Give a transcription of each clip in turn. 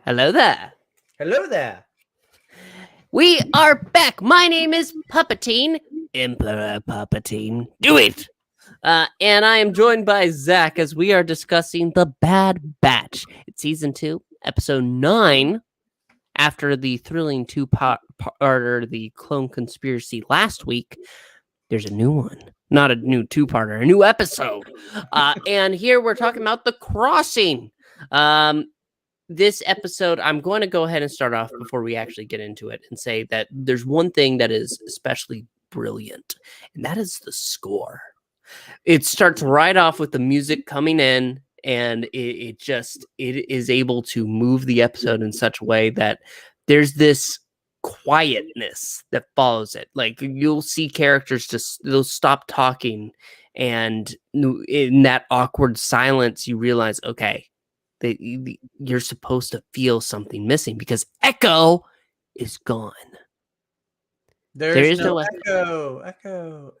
Hello there. Hello there. We are back. My name is Puppetine, Emperor Puppetine. Do it. And I am joined by Zach as we are discussing The Bad Batch. It's season 2, episode 9. After the thrilling two-parter, the Clone Conspiracy last week, there's a new one. Not a new two-parter, a new episode. And here we're talking about The Crossing. This episode, I'm going to go ahead and start off before we actually get into it and say that there's one thing that is especially brilliant, and that is the score. It starts right off with the music coming in, and it is able to move the episode in such a way that there's this quietness that follows it. Like, you'll see characters they'll stop talking, and in that awkward silence, you realize, okay, you're supposed to feel something missing because Echo is gone. There is no echo.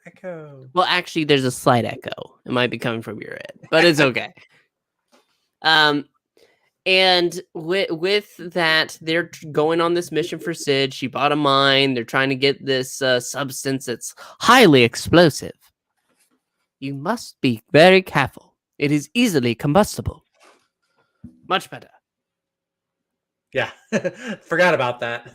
Well, actually, there's a slight echo. It might be coming from your head, but it's okay. And with that, they're going on this mission for Sid. She bought a mine. They're trying to get this substance that's highly explosive. You must be very careful. It is easily combustible. Much better. Yeah, forgot about that.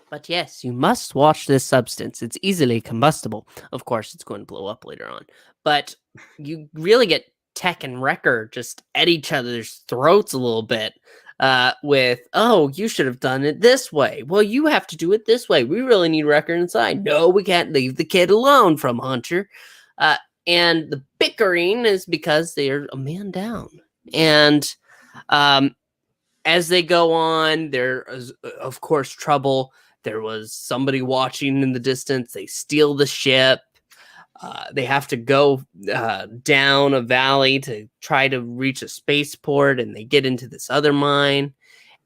But yes, you must watch this substance. It's easily combustible. Of course, it's going to blow up later on. But you really get Tech and Wrecker just at each other's throats a little bit with, oh, you should have done it this way. Well, you have to do it this way. We really need Wrecker inside. No, we can't leave the kid alone from Hunter. And the bickering is because they're a man down. And as they go on, there is, of course, trouble. There was somebody watching in the distance. They steal the ship. They have to go down a valley to try to reach a spaceport, and they get into this other mine.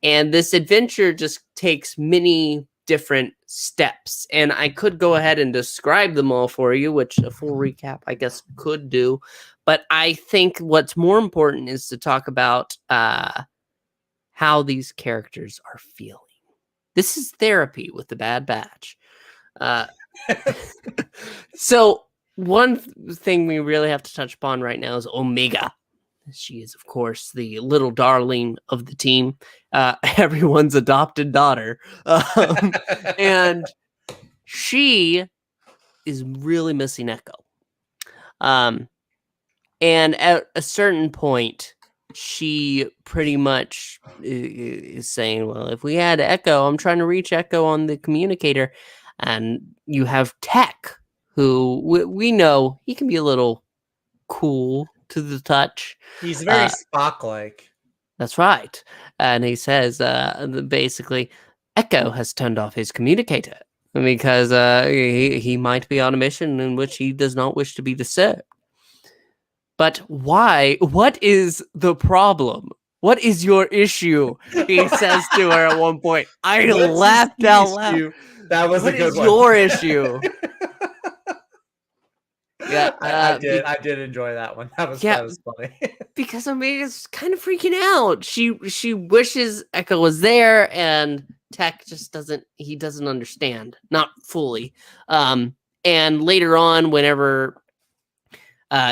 And this adventure just takes many different steps. And I could go ahead and describe them all for you, which a full recap, I guess, could do. But I think what's more important is to talk about how these characters are feeling. This is therapy with the Bad Batch. So one thing we really have to touch upon right now is Omega. She is, of course, the little darling of the team, everyone's adopted daughter. And she is really missing Echo. And at a certain point, she pretty much is saying, well, if we had Echo, I'm trying to reach Echo on the communicator. And you have Tech, who we know he can be a little cool to the touch. He's very Spock-like. That's right. And he says, basically, Echo has turned off his communicator because he might be on a mission in which he does not wish to be disturbed. But why? What is the problem? What is your issue? He says to her at one point. I laughed out loud. That was a good one. What is your issue? Yeah, I did enjoy that one. That was funny. Because Omega's kind of freaking out. She wishes Echo was there, and Tech just doesn't understand, not fully. And later on, whenever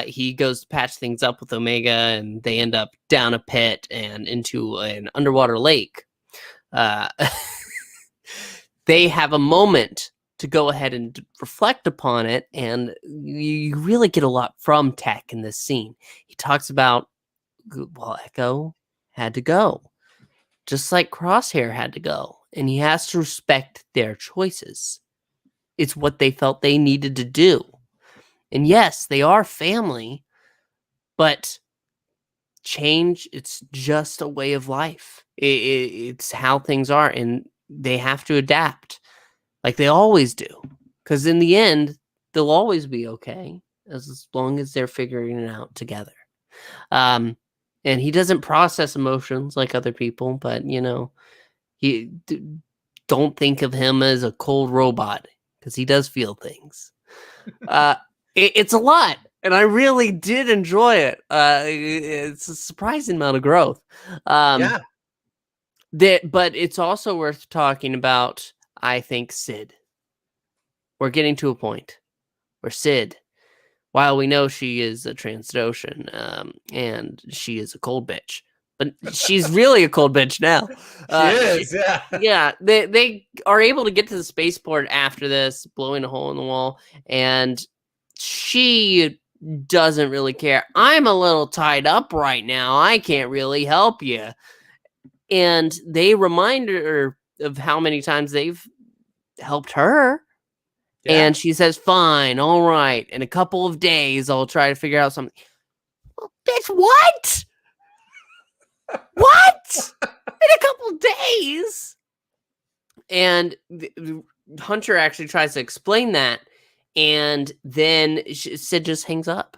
he goes to patch things up with Omega, and they end up down a pit and into an underwater lake, they have a moment to go ahead and reflect upon it, and you really get a lot from Tech in this scene. He talks about, well, Echo had to go, just like Crosshair had to go, and he has to respect their choices. It's what they felt they needed to do. And yes, they are family, but change, it's just a way of life. It's how things are, and they have to adapt. Like they always do. Because in the end, they'll always be okay as long as they're figuring it out together. And he doesn't process emotions like other people, but, don't think of him as a cold robot because he does feel things. It's a lot. and I really did enjoy it. It's a surprising amount of growth. Yeah. But it's also worth talking about, I think, Sid. We're getting to a point where Sid, while we know she is a Transdoshan, and she is a cold bitch, but she's really a cold bitch now. She is, yeah. Yeah, they are able to get to the spaceport after this, blowing a hole in the wall, and she doesn't really care. I'm a little tied up right now. I can't really help you. And they remind her of how many times they've helped her. Yeah. And she says, fine, all right. In a couple of days, I'll try to figure out something. Well, bitch, what? What? In a couple of days? And Hunter actually tries to explain that. And then Sid just hangs up.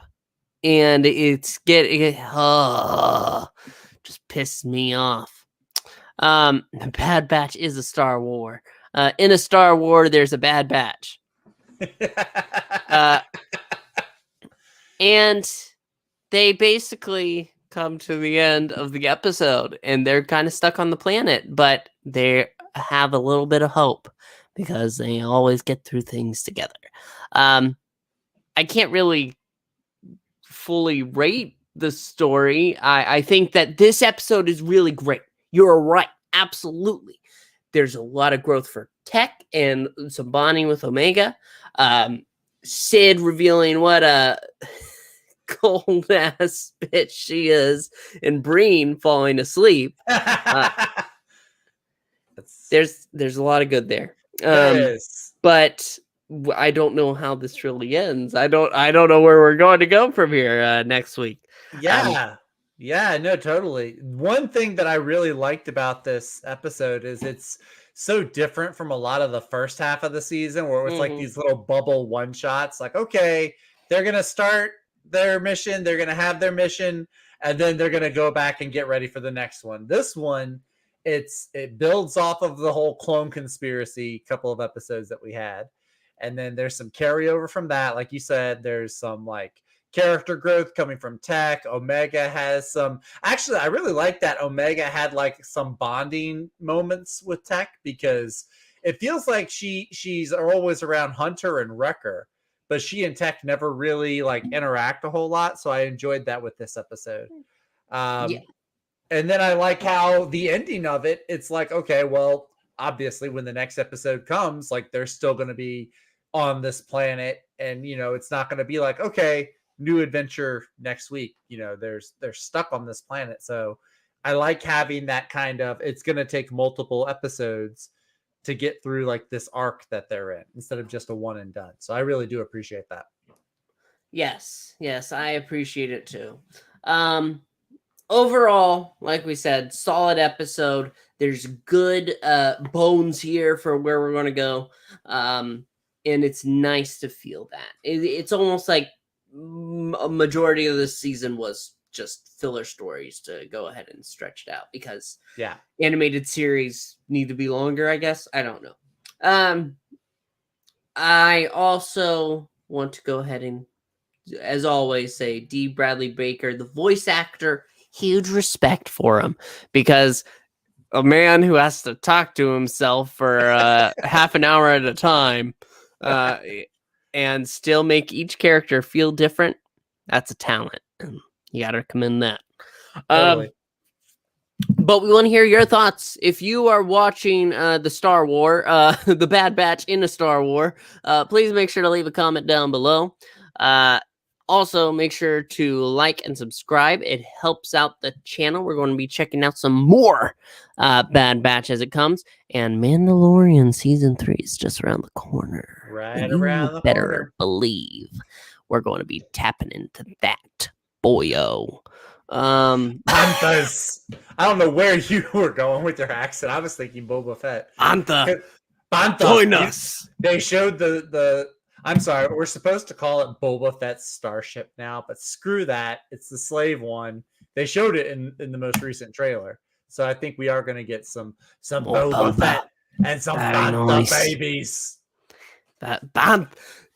And it's getting, just pisses me off. The Bad Batch is a Star War. In a Star War, there's a Bad Batch. And they basically come to the end of the episode, and they're kind of stuck on the planet, but they have a little bit of hope because they always get through things together. I can't really fully rate the story. I think that this episode is really great. You're right. Absolutely. There's a lot of growth for Tech and some bonding with Omega. Sid revealing what a cold ass bitch she is, and Breen falling asleep. There's a lot of good there. There is. But I don't know how this really ends. I don't know where we're going to go from here next week. Yeah. Yeah, no, totally. One thing that I really liked about this episode is it's so different from a lot of the first half of the season where it's like these little bubble one shots. Like, okay, they're going to start their mission, they're going to have their mission, and then they're going to go back and get ready for the next one. This one, it builds off of the whole clone conspiracy couple of episodes that we had. And then there's some carryover from that. Like you said, there's some like character growth coming from Tech. Omega has some. Actually, I really like that Omega had like some bonding moments with Tech because it feels like she's always around Hunter and Wrecker, but she and Tech never really like interact a whole lot. So I enjoyed that with this episode. Yeah. And then I like how the ending of it, it's like, okay, well, obviously when the next episode comes, like they're still going to be on this planet, and it's not going to be like, okay, new adventure next week. They're stuck on this planet. So I like having that kind of, it's going to take multiple episodes to get through like this arc that they're in instead of just a one and done. So I really do appreciate that. Yes, I appreciate it too. Overall, like we said, solid episode. There's good bones here for where we're going to go. And it's nice to feel that. It's almost like a majority of this season was just filler stories to go ahead and stretch it out because animated series need to be longer, I guess. I don't know. I also want to go ahead and, as always, say D. Bradley Baker, the voice actor, huge respect for him because a man who has to talk to himself for half an hour at a time and still make each character feel different, that's a talent. You got to commend that. Totally. But we want to hear your thoughts. If you are watching the Star War, the Bad Batch in a Star War, please make sure to leave a comment down below. Also, make sure to like and subscribe. It helps out the channel. We're going to be checking out some more Bad Batch as it comes. And Mandalorian Season 3 is just around the corner. Right around the better corner. Believe we're going to be tapping into that. Boyo. Banthas. I don't know where you were going with your accent. I was thinking Boba Fett. Bantha. Bantha. Join us. They showed the I'm sorry, we're supposed to call it Boba Fett's starship now, but screw that. It's the slave one. They showed it in the most recent trailer. So I think we are going to get some Boba Fett and some Bantha babies. That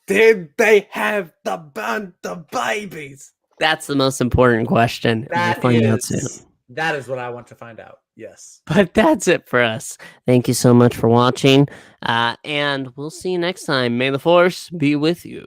Did they have the band of babies? That's the most important question. And we'll find out soon. That is what I want to find out. Yes. But that's it for us. Thank you so much for watching. And we'll see you next time. May the force be with you.